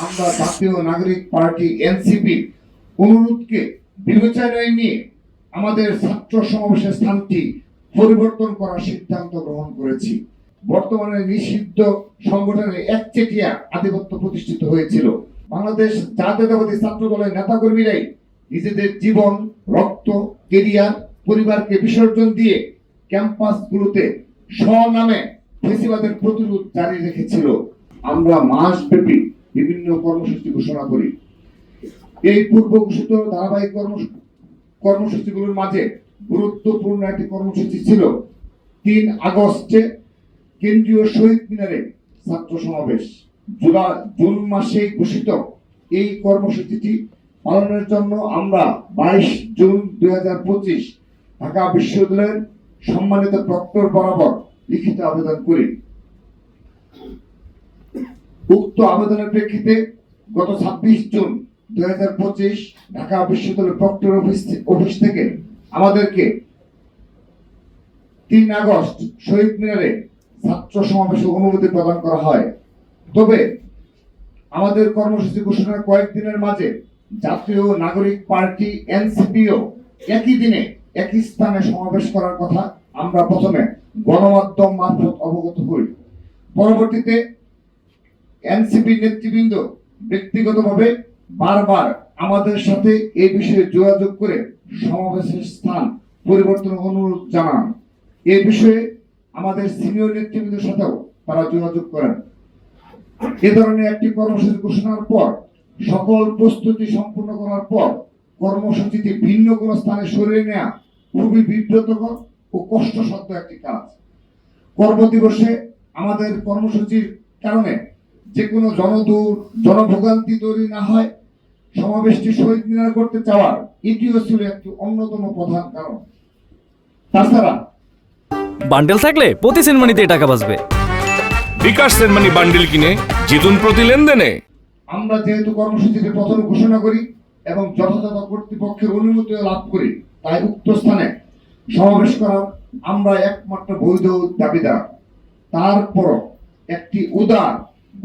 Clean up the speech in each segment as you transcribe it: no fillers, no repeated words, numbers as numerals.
আমরা জাতীয় নাগরিক পার্টি এনসিপি অনুরোধকে বিবেচনায় নিয়ে আমাদের ছাত্র সমাবেশের স্থানটি পরিবর্তন করার সিদ্ধান্ত গ্রহণ করেছি। বর্তমানে নিষিদ্ধ সংগঠনের একচেটিয়া আধিপত্য প্রতিষ্ঠিত হয়েছিল। বাংলাদেশ জাতীয়তাবাদী ছাত্র দলের নেতাকর্মীরাই নিজেদের জীবন, রক্ত, কেরিয়ার, পরিবারকে বিসর্জন দিয়ে ক্যাম্পাসগুলোতে স্বনামে ফেসিবাদের প্রতিরোধ জারি রেখেছিল। আমরা মাসব্যাপী বিভিন্ন কর্মসূচি ঘোষণা করি। এই পূর্ব ঘোষিত ধারাবাহিক কর্মসূচিগুলোর মাঝে গুরুত্বপূর্ণ একটি কর্মসূচি ছিল ৩ আগস্টে কেন্দ্রীয় শহীদ মিনারে ছাত্র সমাবেশ। জুন মাসে ঘোষিত এই কর্মসূচিটি পালনের জন্য আমরা 22 জুন 2025 ঢাকা বিশ্ববিদ্যালয়ের সম্মানিত প্রক্টর বরাবর লিখিত আবেদন করি। উক্ত আবেদনের প্রেক্ষিতে গত 26 জুন 2025 ঢাকা বিশ্ববিদ্যালয়ের প্রক্টর অফিস থেকে আমাদেরকে ৩ আগস্ট শহীদ মিনারে ছাত্র সমাবেশের অনুমতি প্রদান করা হয়। তবে আমাদের কর্মসূচি ঘোষণার কয়েকদিনের মাঝে জাতীয় নাগরিক পার্টি এনসিপিও একই দিনে একই স্থানে সমাবেশ করার কথা আমরা প্রথমে গণমাধ্যম মারফত অবগত হই। পরবর্তীতে এনসিপি নেতৃবৃন্দ ব্যক্তিগতভাবে বারবার আমাদের সাথে এই বিষয়ে যোগাযোগ করে সমাবেশের স্থান পরিবর্তনের অনুরোধ জানান। এই বিষয়ে আমাদের সিনিয়র নেতৃবৃন্দের সাথেও তারা যোগাযোগ করেন। এ ধরনের একটি কর্মসূচি ঘোষণার পর সকল প্রস্তুতি সম্পূর্ণ করার পর কর্মসূচিটি ভিন্ন কোনো স্থানে সরিয়ে নেওয়া খুবই বিব্রতকর ও কষ্টসাধ্য একটি কাজ। কর্মদিবসে আমাদের কর্মসূচির কারণে যে কোনো জনভোগান্তি তৈরি না হয়, সমাবেশটি শহীদ মিনার করতে চাওয়ার এটিও ছিল একটি অন্যতম প্রধান কারণ। তাছাড়া বান্ডেল থাকলে প্রতি সেনমানিতে টাকা বাঁচবে। বিকাশ সেনমানি বান্ডেল কিনে জিতুন প্রতি লেনদেনে। আমরা যেহেতু কর্মসূচিটি প্রথমে ঘোষণা করি এবং যথাযথ কর্তৃপক্ষের অনুমতিও লাভ করি, তাই উক্ত স্থানে সমাবেশ করার আমরা একমাত্র বৈধ দাবিদার। তারপরও একটি উদার,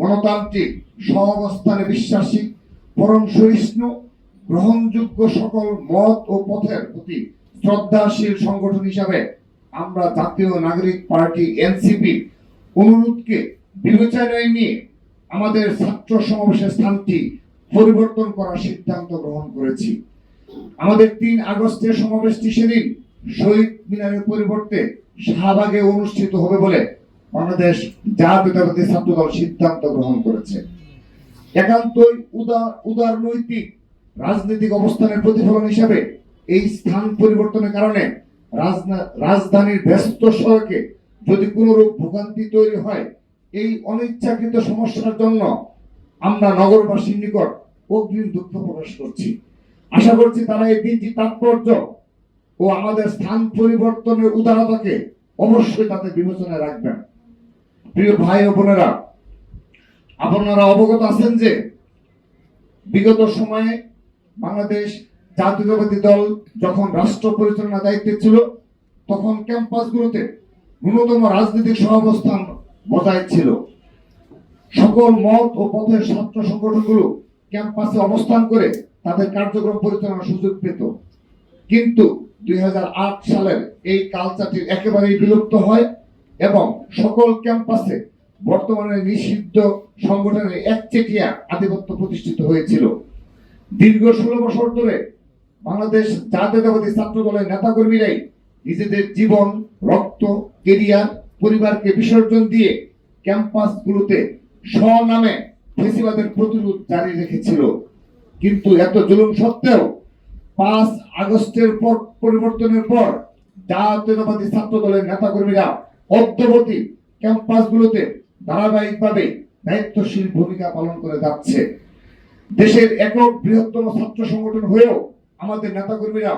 গণতান্ত্রিক, সহাবস্থানে বিশ্বাসী, পরম সহিষ্ণু, গ্রহণযোগ্য সকল মত ও পথের প্রতি শ্রদ্ধাশীল সংগঠন হিসাবে আমরা জাতীয় নাগরিক পার্টি এনসিপি অনুরোধকে বিবেচনায় নিয়ে আমাদের ছাত্র সমাবেশের স্থানটি পরিবর্তন করার সিদ্ধান্ত গ্রহণ করেছি। আমাদের ৩ আগস্টের সমাবেশটি সেদিন শহীদ মিনারের পরিবর্তে শাহবাগে অনুষ্ঠিত হবে বলে বাংলাদেশ জাতীয়তাবাদী ছাত্র দল সিদ্ধান্ত গ্রহণ করেছে। একান্তই উদারনৈতিক রাজনৈতিক অবস্থানের প্রতিফলন হিসাবে এই স্থান পরিবর্তনের কারণে রাজধানীর ব্যস্ত সড়কে যদি কোনরূপ ভোগান্তি তৈরি হয়, এই অনিচ্ছাকৃত সমস্যার জন্য আমরা নগরবাসীর নিকট অগ্রিম দুঃখ প্রকাশ করছি। আশা করছি তারা এই দিনটি তাৎপর্য ও আমাদের স্থান পরিবর্তনের উদারতাকে অবশ্যই তাদের বিবেচনায় রাখবেন। প্রিয় ভাই ও বোনেরা, আপনারা অবগত আছেন যে বিগত সময়ে বাংলাদেশ জাতীয়তাবাদী দল যখন রাষ্ট্র পরিচালনার দায়িত্বে ছিল, তখন ক্যাম্পাসগুলোতে ন্যূনতম রাজনৈতিক সহাবস্থান বজায় ছিল। সকল মত ও পথের ছাত্র সংগঠনগুলো ক্যাম্পাসে অবস্থান করে তাদের কার্যক্রম পরিচালনার সুযোগ পেত। কিন্তু 2008 সালের এই কালচারটি একেবারেই বিলুপ্ত হয় এবং সকল ক্যাম্পাসে বর্তমানে নিষিদ্ধ সংগঠনের একচেটিয়া আধিপত্য প্রতিষ্ঠিত হয়েছিল। দীর্ঘ 16 বছর ধরে বাংলাদেশ জাতীয়তাবাদী ছাত্র দলের নেতাকর্মীরাই নিজেদের জীবন, রক্ত, কেরিয়ার, পরিবারকে বিসর্জন দিয়ে ক্যাম্পাসগুলোতে স্বনামে ফেসিবাদের প্রতিরোধ জারি রেখেছিল। কিন্তু এত জুলুম সত্ত্বেও 5 আগস্টের পর পরিবর্তনের পর জাতীয়তাবাদী ছাত্র দলের নেতাকর্মীরা অদ্যাবধি ক্যাম্পাসগুলোতে ধারাবাহিকভাবে দায়িত্বশীল ভূমিকা পালন করে যাচ্ছে। দেশের একক বৃহত্তম ছাত্র সংগঠন হয়েও আমাদের নেতাকর্মীরা